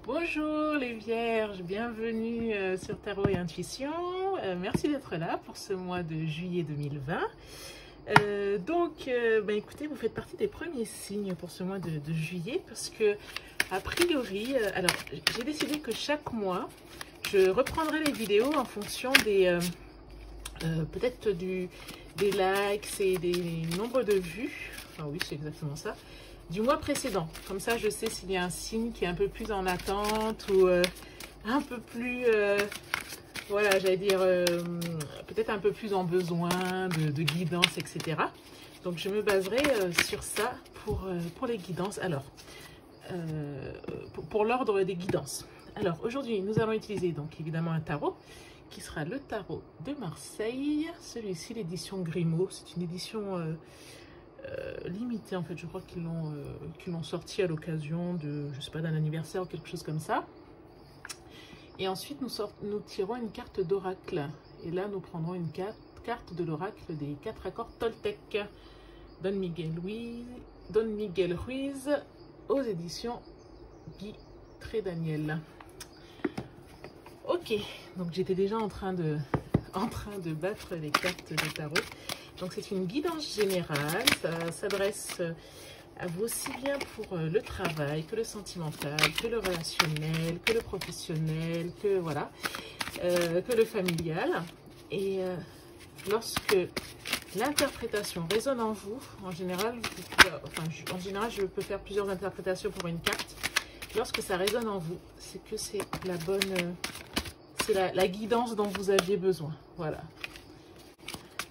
Bonjour les vierges, bienvenue sur Tarot et Intuition. Merci d'être là pour ce mois de juillet 2020. Écoutez, vous faites partie des premiers signes pour ce mois de juillet parce que, a priori, alors j'ai décidé que chaque mois, je reprendrai les vidéos en fonction des peut-être des likes et des nombres de vues. Enfin oui, c'est exactement ça. Du mois précédent. Comme ça, je sais s'il y a un signe qui est un peu plus en attente ou un peu plus, voilà, j'allais dire, peut-être un peu plus en besoin de guidance, etc. Donc, je me baserai sur ça pour les guidances. Alors, pour l'ordre des guidances. Alors, aujourd'hui, nous allons utiliser donc évidemment un tarot qui sera le tarot de Marseille. Celui-ci, l'édition Grimaud. C'est une édition limité en fait, je crois qu'ils l'ont sorti à l'occasion de, je sais pas, d'un anniversaire ou quelque chose comme ça. Et ensuite nous tirons une carte d'oracle et là nous prendrons une carte de l'oracle des 4 accords Toltec. Don Miguel Ruiz aux éditions Guy Trédaniel. Ok, donc j'étais déjà en train de battre les cartes de tarot. Donc c'est une guidance générale, ça s'adresse à vous aussi bien pour le travail que le sentimental, que le relationnel, que le professionnel, que voilà, que le familial. Et lorsque l'interprétation résonne en vous, en général, je peux faire plusieurs interprétations pour une carte. Lorsque ça résonne en vous, c'est que c'est la bonne, c'est la guidance dont vous aviez besoin. Voilà.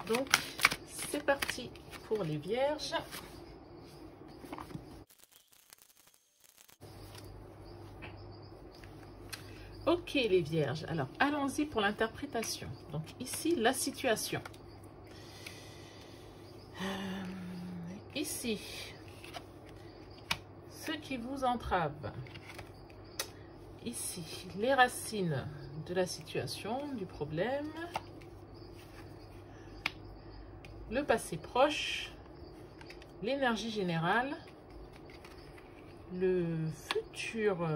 Donc c'est parti pour les vierges. Ok les vierges, alors allons-y pour l'interprétation. Donc ici, la situation. Ici, ce qui vous entrave. Ici, les racines de la situation, du problème. Le passé proche, l'énergie générale, le futur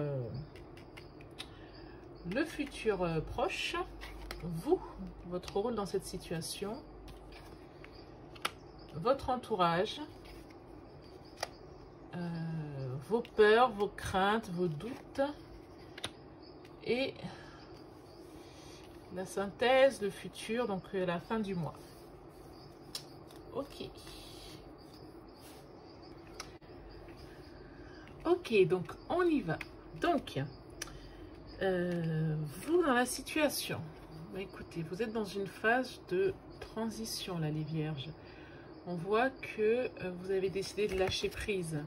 proche, vous, votre rôle dans cette situation, votre entourage, vos peurs, vos craintes, vos doutes et la synthèse, le futur, donc la fin du mois. Ok. Ok, donc on y va. Donc, vous dans la situation, bah, écoutez, vous êtes dans une phase de transition là, les vierges. On voit que vous avez décidé de lâcher prise.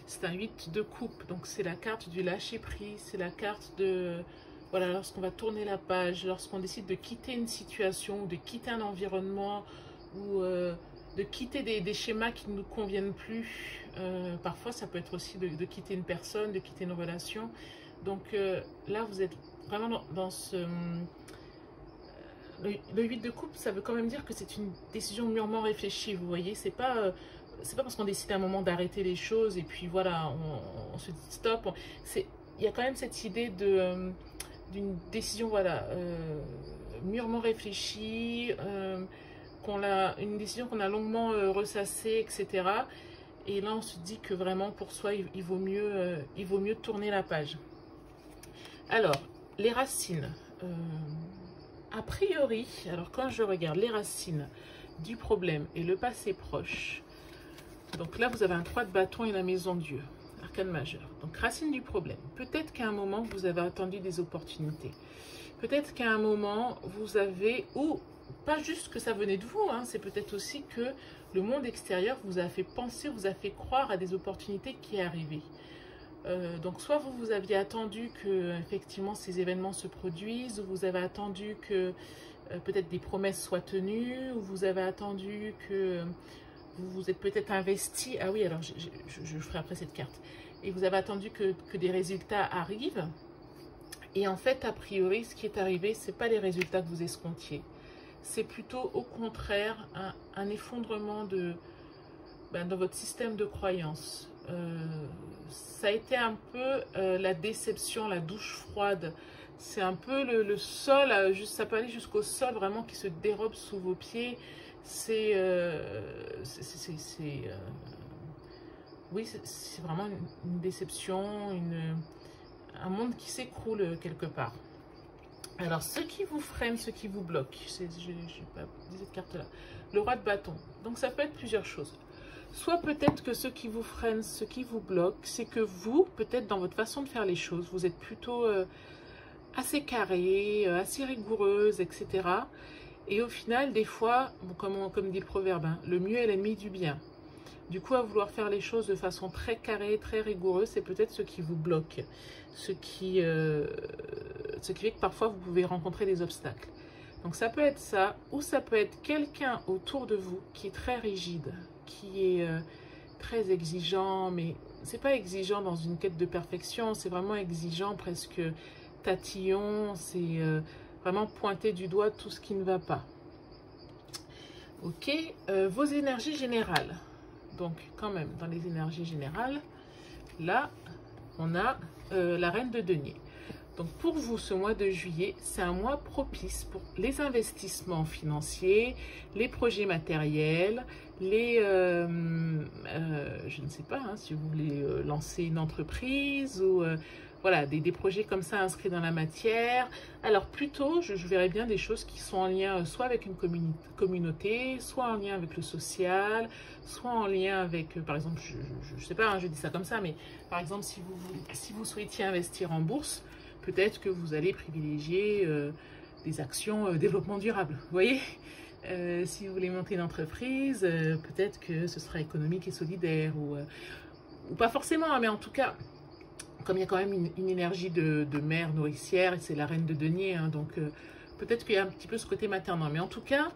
C'est un 8 de coupe, donc c'est la carte du lâcher prise, c'est la carte de, voilà, lorsqu'on va tourner la page, lorsqu'on décide de quitter une situation, de quitter un environnement ou de quitter des schémas qui ne nous conviennent plus. Parfois, ça peut être aussi de quitter une personne, de quitter une relation. Donc là, vous êtes vraiment dans ce... le 8 de coupe, ça veut quand même dire que c'est une décision mûrement réfléchie, vous voyez. C'est pas parce qu'on décide à un moment d'arrêter les choses et puis voilà, on se dit stop. Il y a quand même cette idée d'une décision, voilà, mûrement réfléchie, une décision qu'on a longuement ressassée, etc. Et là, on se dit que vraiment, pour soi, il vaut mieux tourner la page. Alors, les racines. A priori, alors quand je regarde les racines du problème et le passé proche, donc là, vous avez un 3 de bâton et la maison Dieu, arcane majeur. Donc, racine du problème. Peut-être qu'à un moment, vous avez attendu des opportunités. Peut-être qu'à un moment, vous avez... ou pas juste que ça venait de vous, hein, c'est peut-être aussi que le monde extérieur vous a fait penser, vous a fait croire à des opportunités qui arrivaient. Donc soit vous aviez attendu que effectivement ces événements se produisent, ou vous avez attendu que peut-être des promesses soient tenues, ou vous avez attendu que vous vous êtes peut-être investi. Ah oui, alors je ferai après cette carte. Et vous avez attendu que des résultats arrivent. Et en fait, a priori, ce qui est arrivé, ce n'est pas les résultats que vous escomptiez. C'est plutôt au contraire un effondrement dans votre système de croyances. ça a été un peu la déception, la douche froide. C'est un peu le sol, ça peut aller jusqu'au sol vraiment qui se dérobe sous vos pieds. Oui, c'est vraiment une déception, un monde qui s'écroule quelque part. Alors, ce qui vous freine, ce qui vous bloque, je n'ai pas dit cette carte-là, le roi de bâton. Donc, ça peut être plusieurs choses. Soit peut-être que ce qui vous freine, ce qui vous bloque, c'est que vous, peut-être dans votre façon de faire les choses, vous êtes plutôt assez carré, assez rigoureuse, etc. Et au final, des fois, bon, comme dit le proverbe, hein, le mieux est l'ennemi du bien. Du coup, à vouloir faire les choses de façon très carrée, très rigoureuse, c'est peut-être ce qui vous bloque. Ce qui fait que parfois, vous pouvez rencontrer des obstacles. Donc, ça peut être ça, ou ça peut être quelqu'un autour de vous qui est très rigide, qui est très exigeant, mais c'est pas exigeant dans une quête de perfection, c'est vraiment exigeant, presque tatillon, c'est vraiment pointer du doigt tout ce qui ne va pas. Ok, vos énergies générales. Donc, quand même, dans les énergies générales, là, on a la reine de denier. Donc, pour vous, ce mois de juillet, c'est un mois propice pour les investissements financiers, les projets matériels, je ne sais pas, hein, si vous voulez lancer une entreprise ou voilà, des projets comme ça inscrits dans la matière. Alors, plutôt, je verrais bien des choses qui sont en lien soit avec une communauté, soit en lien avec le social, soit en lien avec, par exemple, je ne sais pas, hein, je dis ça comme ça, mais par exemple, si vous souhaitiez investir en bourse, peut-être que vous allez privilégier des actions développement durable, vous voyez. Si vous voulez monter une entreprise, peut-être que ce sera économique et solidaire, ou pas forcément, mais en tout cas, comme il y a quand même une énergie de mère nourricière, et c'est la reine de denier, hein, donc peut-être qu'il y a un petit peu ce côté maternel, mais en tout cas,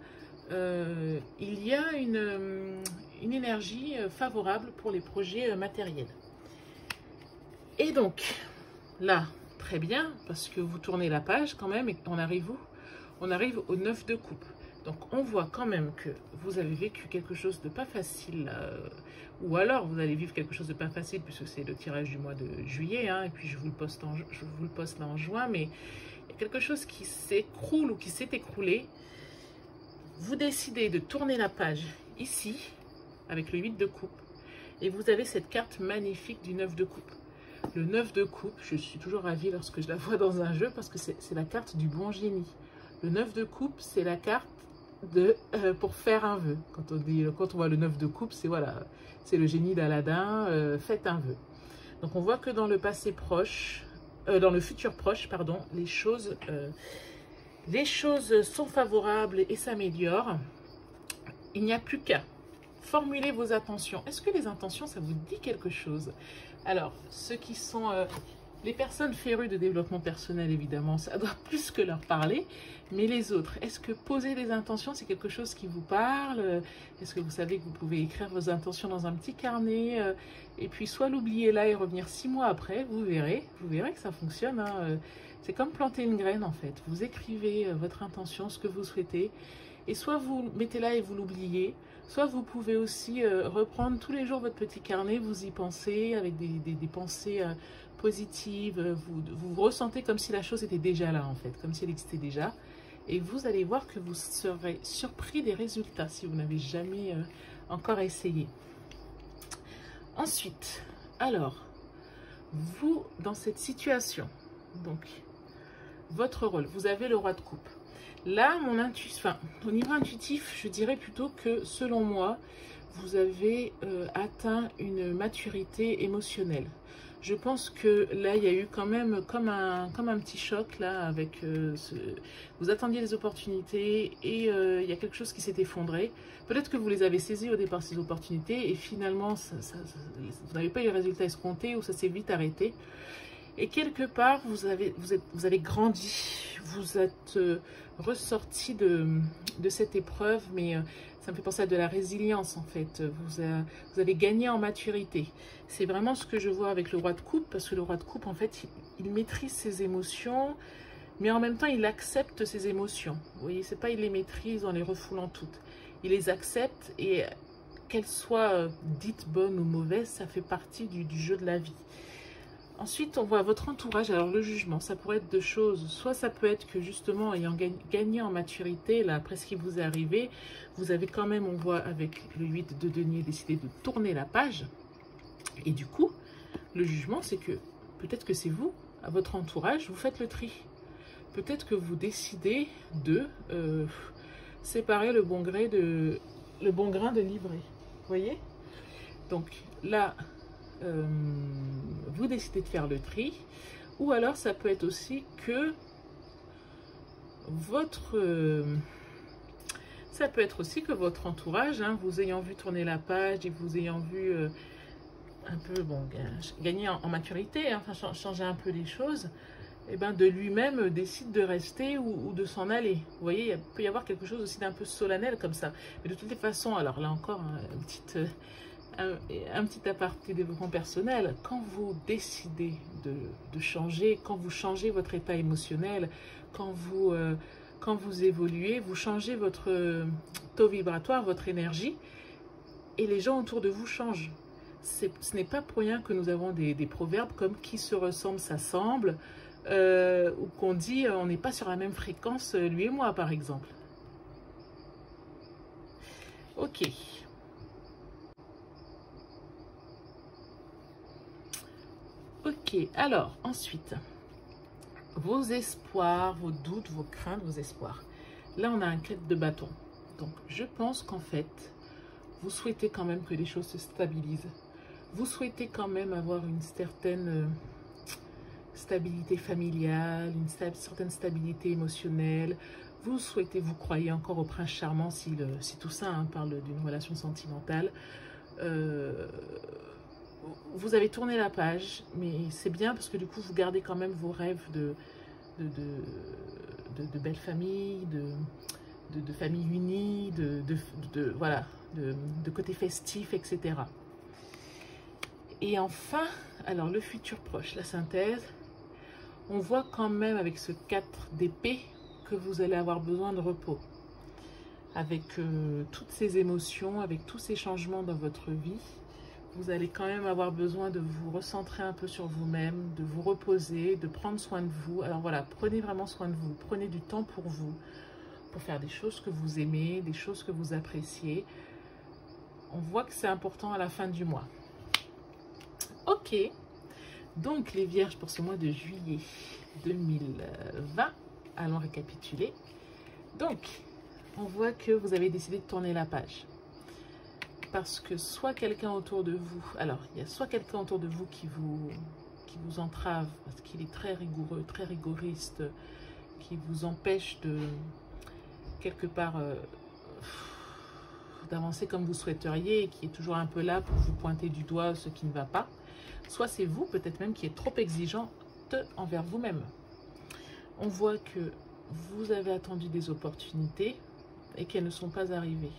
il y a une énergie favorable pour les projets matériels. Et donc, là, très bien, parce que vous tournez la page quand même, et on arrive où? On arrive au 9 de coupe. Donc, on voit quand même que vous avez vécu quelque chose de pas facile, ou alors vous allez vivre quelque chose de pas facile, puisque c'est le tirage du mois de juillet, hein, et puis je vous le poste là en juin, mais il y a quelque chose qui s'écroule ou qui s'est écroulé. Vous décidez de tourner la page ici, avec le 8 de coupe, et vous avez cette carte magnifique du 9 de coupe. Le 9 de coupe, je suis toujours ravie lorsque je la vois dans un jeu, parce que c'est la carte du bon génie. Le 9 de coupe, c'est la carte pour faire un vœu. Quand on voit le 9 de coupe, c'est voilà, c'est le génie d'Aladin, faites un vœu. Donc on voit que dans le passé proche, dans le futur proche, pardon, les choses sont favorables et s'améliorent. Il n'y a plus qu'à formuler vos intentions. Est-ce que les intentions, ça vous dit quelque chose? Alors, ceux qui sont les personnes férues de développement personnel, évidemment, ça doit plus que leur parler. Mais les autres, est-ce que poser des intentions, c'est quelque chose qui vous parle? Est-ce que vous savez que vous pouvez écrire vos intentions dans un petit carnet et puis soit l'oublier là et revenir 6 mois après, vous verrez que ça fonctionne, hein. C'est comme planter une graine en fait. Vous écrivez votre intention, ce que vous souhaitez, et soit vous le mettez là et vous l'oubliez, soit vous pouvez aussi reprendre tous les jours votre petit carnet, vous y pensez avec des pensées positives, vous ressentez comme si la chose était déjà là en fait, comme si elle existait déjà. Et vous allez voir que vous serez surpris des résultats si vous n'avez jamais encore essayé. Ensuite, alors, vous, dans cette situation, donc, votre rôle, vous avez le roi de coupe. Là, au niveau intuitif, je dirais plutôt que, selon moi, vous avez atteint une maturité émotionnelle. Je pense que là, il y a eu quand même comme un petit choc là avec vous attendiez des opportunités et il y a quelque chose qui s'est effondré. Peut-être que vous les avez saisies au départ ces opportunités et finalement vous n'avez pas eu les résultats escomptés ou ça s'est vite arrêté. Et quelque part, vous avez grandi, vous êtes ressorti de cette épreuve, mais ça me fait penser à de la résilience en fait. Vous avez gagné en maturité. C'est vraiment ce que je vois avec le roi de coupe, parce que le roi de coupe, en fait, il maîtrise ses émotions, mais en même temps, il accepte ses émotions. Vous voyez, c'est pas il les maîtrise en les refoulant toutes. Il les accepte et qu'elle soit dite bonne ou mauvaise, ça fait partie du jeu de la vie. Ensuite, on voit votre entourage. Alors, le jugement, ça pourrait être deux choses. Soit ça peut être que, justement, ayant gagné en maturité, là, après ce qui vous est arrivé, vous avez quand même, on voit avec le 8 de denier, décidé de tourner la page. Et du coup, le jugement, c'est que peut-être que c'est vous, à votre entourage, vous faites le tri. Peut-être que vous décidez de séparer le bon grain de l'ivraie. Vous voyez? Donc, là... vous décidez de faire le tri, ou alors ça peut être aussi que votre entourage, hein, vous ayant vu tourner la page et vous ayant vu un peu gagner en maturité, hein, enfin changer un peu les choses, et ben de lui-même décide de rester ou de s'en aller. Vous voyez, il peut y avoir quelque chose aussi d'un peu solennel comme ça. Mais de toutes les façons, alors là encore, un petit aparté développement personnel, quand vous décidez de changer, quand vous changez votre état émotionnel, quand vous évoluez, vous changez votre taux vibratoire, votre énergie, et les gens autour de vous changent. Ce n'est pas pour rien que nous avons des proverbes comme « qui se ressemble s'assemble », ou qu'on dit « on n'est pas sur la même fréquence, lui et moi », par exemple. Ok. Ok, alors, ensuite, vos espoirs, vos doutes, vos craintes, vos espoirs. Là, on a un 4 de bâton. Donc, je pense qu'en fait, vous souhaitez quand même que les choses se stabilisent. Vous souhaitez quand même avoir une certaine stabilité familiale, une certaine stabilité émotionnelle. Vous souhaitez, vous croyez encore au prince charmant si tout ça parle d'une relation sentimentale. Vous avez tourné la page, mais c'est bien parce que du coup, vous gardez quand même vos rêves de belles familles, de familles unies, voilà, de côté festif, etc. Et enfin, alors le futur proche, la synthèse, on voit quand même avec ce 4 d'épée que vous allez avoir besoin de repos. Avec toutes ces émotions, avec tous ces changements dans votre vie, vous allez quand même avoir besoin de vous recentrer un peu sur vous-même, de vous reposer, de prendre soin de vous. Alors voilà, prenez vraiment soin de vous, prenez du temps pour vous, pour faire des choses que vous aimez, des choses que vous appréciez. On voit que c'est important à la fin du mois. Ok, donc les vierges pour ce mois de juillet 2020, allons récapituler. Donc, on voit que vous avez décidé de tourner la page. Parce que soit quelqu'un autour de vous, alors il y a soit quelqu'un autour de vous qui vous entrave, parce qu'il est très rigoureux, très rigoriste, qui vous empêche de, quelque part, d'avancer comme vous souhaiteriez, et qui est toujours un peu là pour vous pointer du doigt ce qui ne va pas. Soit c'est vous, peut-être même, qui est trop exigeante envers vous-même. On voit que vous avez attendu des opportunités et qu'elles ne sont pas arrivées.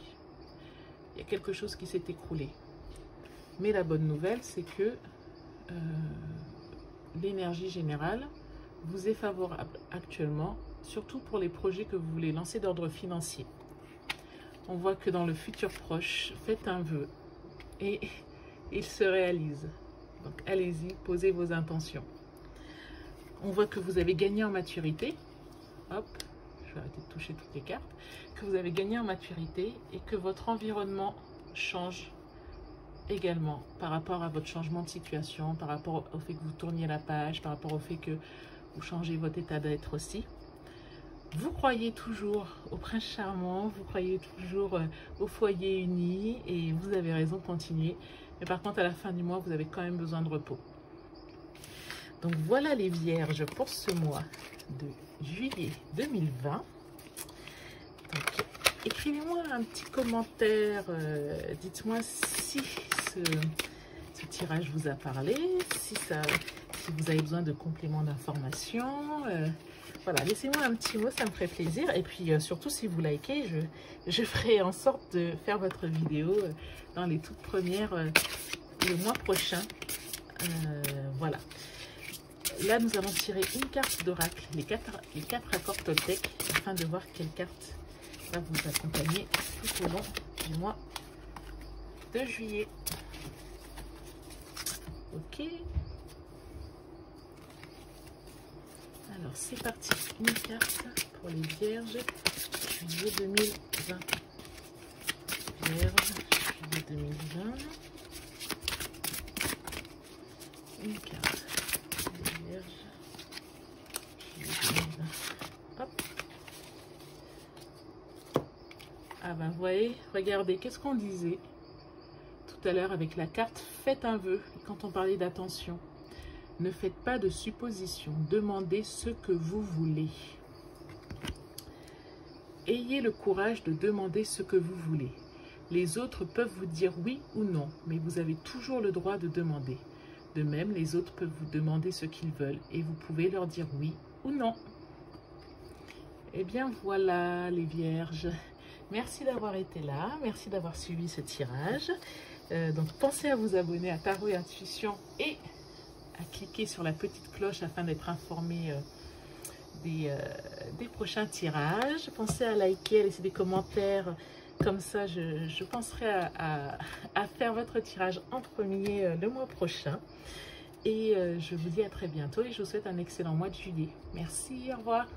Il y a quelque chose qui s'est écroulé. Mais la bonne nouvelle, c'est que l'énergie générale vous est favorable actuellement, surtout pour les projets que vous voulez lancer d'ordre financier. On voit que dans le futur proche, faites un vœu et il se réalise. Donc allez-y, posez vos intentions. On voit que vous avez gagné en maturité. Hop, je vais arrêter de toucher toutes les cartes. Que vous avez gagné en maturité et que votre environnement change également par rapport à votre changement de situation, par rapport au fait que vous tourniez la page, par rapport au fait que vous changez votre état d'être aussi. Vous croyez toujours au prince charmant, vous croyez toujours au foyer uni et vous avez raison, continuez. Mais par contre, à la fin du mois, vous avez quand même besoin de repos. Donc voilà les vierges pour ce mois de juillet 2020. Donc, écrivez-moi un petit commentaire, dites-moi si ce tirage vous a parlé, si vous avez besoin de compléments d'informations. Voilà, laissez-moi un petit mot, ça me ferait plaisir. Et puis surtout, si vous likez, je ferai en sorte de faire votre vidéo dans les toutes premières le mois prochain. Voilà. Là, nous allons tirer une carte d'oracle, les quatre accords Toltec, afin de voir quelle carte va vous accompagner tout au long du mois de juillet. Ok. Alors, c'est parti. Une carte pour les vierges. Juillet 2020. Vierge, juillet 2020. Une carte. Les vierges. Juillet 2020. Hop. Ah ben, vous voyez, regardez, qu'est-ce qu'on disait tout à l'heure avec la carte « Faites un vœu » quand on parlait d'attention. Ne faites pas de suppositions, demandez ce que vous voulez. Ayez le courage de demander ce que vous voulez. Les autres peuvent vous dire oui ou non, mais vous avez toujours le droit de demander. De même, les autres peuvent vous demander ce qu'ils veulent et vous pouvez leur dire oui ou non. Eh bien voilà les vierges. Merci d'avoir été là, merci d'avoir suivi ce tirage. Donc pensez à vous abonner à Tarot et Intuition et à cliquer sur la petite cloche afin d'être informé des prochains tirages. Pensez à liker, à laisser des commentaires, comme ça je penserai à faire votre tirage en premier le mois prochain. Et je vous dis à très bientôt et je vous souhaite un excellent mois de juillet. Merci, au revoir.